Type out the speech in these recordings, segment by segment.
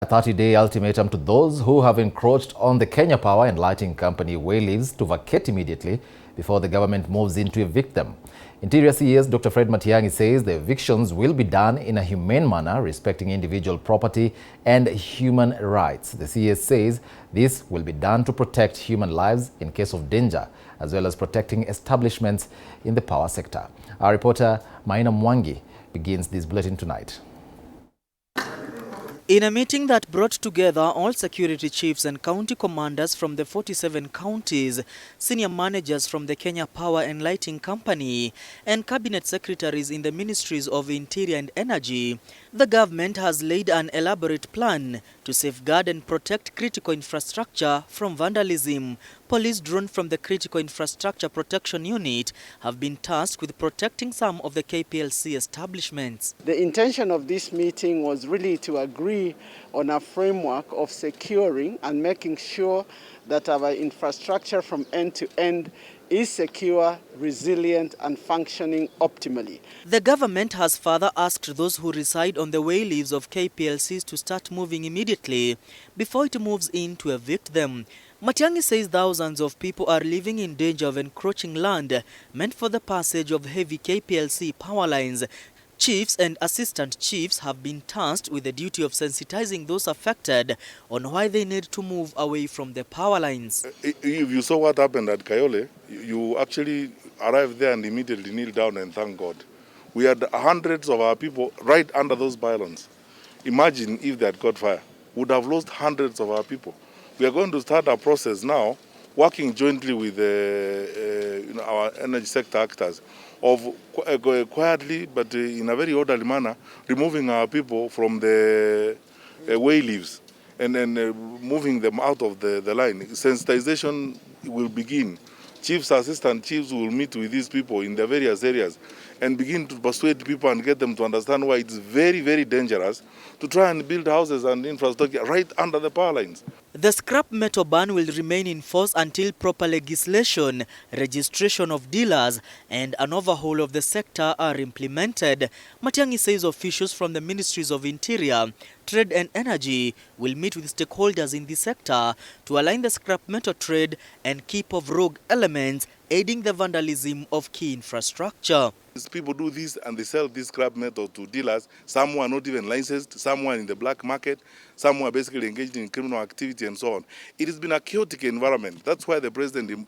A 30-day ultimatum to those who have encroached on the Kenya Power and Lighting Company wayleaves to vacate immediately before the government moves in to evict them. Interior CS Dr. Fred Matiang'i says the evictions will be done in a humane manner, respecting individual property and human rights. The CS says this will be done to protect human lives in case of danger, as well as protecting establishments in the power sector. Our reporter Maina Mwangi begins this bulletin tonight. In a meeting that brought together all security chiefs and county commanders from the 47 counties, senior managers from the Kenya Power and Lighting Company, and cabinet secretaries in the ministries of Interior and Energy, the government has laid an elaborate plan to safeguard and protect critical infrastructure from vandalism. Police drawn from the Critical Infrastructure Protection Unit have been tasked with protecting some of the KPLC establishments. The intention of this meeting was really to agree on a framework of securing and making sure that our infrastructure from end to end is secure, resilient, and functioning optimally. The government has further asked those who reside on the wayleaves of KPLCs to start moving immediately before it moves in to evict them. Matiang'i says thousands of people are living in danger of encroaching land meant for the passage of heavy KPLC power lines. Chiefs and assistant chiefs have been tasked with the duty of sensitizing those affected on why they need to move away from the power lines. If you saw what happened at Kayole, you actually arrived there and immediately kneel down and thank God. We had hundreds of our people right under those pylons. Imagine if they had caught fire. We would have lost hundreds of our people. We are going to start a process now, working jointly with our energy sector actors, of quietly but in a very orderly manner removing our people from the wayleaves and then moving them out of the line. Sensitization will begin. Chiefs, assistant chiefs will meet with these people in the various areas and begin to persuade people and get them to understand why it's very, very dangerous to try and build houses and infrastructure right under the power lines. The scrap metal ban will remain in force until proper legislation, registration of dealers, and an overhaul of the sector are implemented. Matiang'i says officials from the Ministries of Interior, Trade and Energy will meet with stakeholders in the sector to align the scrap metal trade and keep off rogue elements, aiding the vandalism of key infrastructure. People do this and they sell this scrap metal to dealers. Some who are not even licensed, some who are in the black market, some who are basically engaged in criminal activity and so on. It has been a chaotic environment. That's why the president,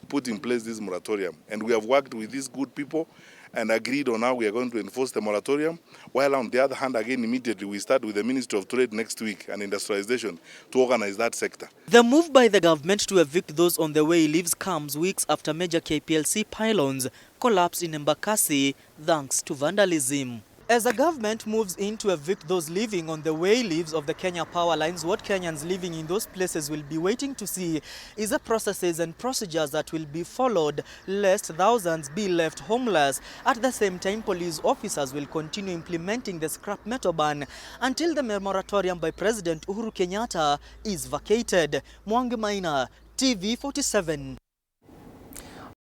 put in place this moratorium. And we have worked with these good people and agreed on how we are going to enforce the moratorium. While on the other hand, again, immediately we start with the Ministry of Trade next week and Industrialization to organize that sector. The move by the government to evict those on the wayleaves comes weeks after major KPLC pylons collapsed in Embakasi thanks to vandalism. As the government moves in to evict those living on the wayleaves of the Kenya power lines, what Kenyans living in those places will be waiting to see is the processes and procedures that will be followed, lest thousands be left homeless. At the same time, police officers will continue implementing the scrap metal ban until the moratorium by President Uhuru Kenyatta is vacated. Mwangi Maina, TV 47.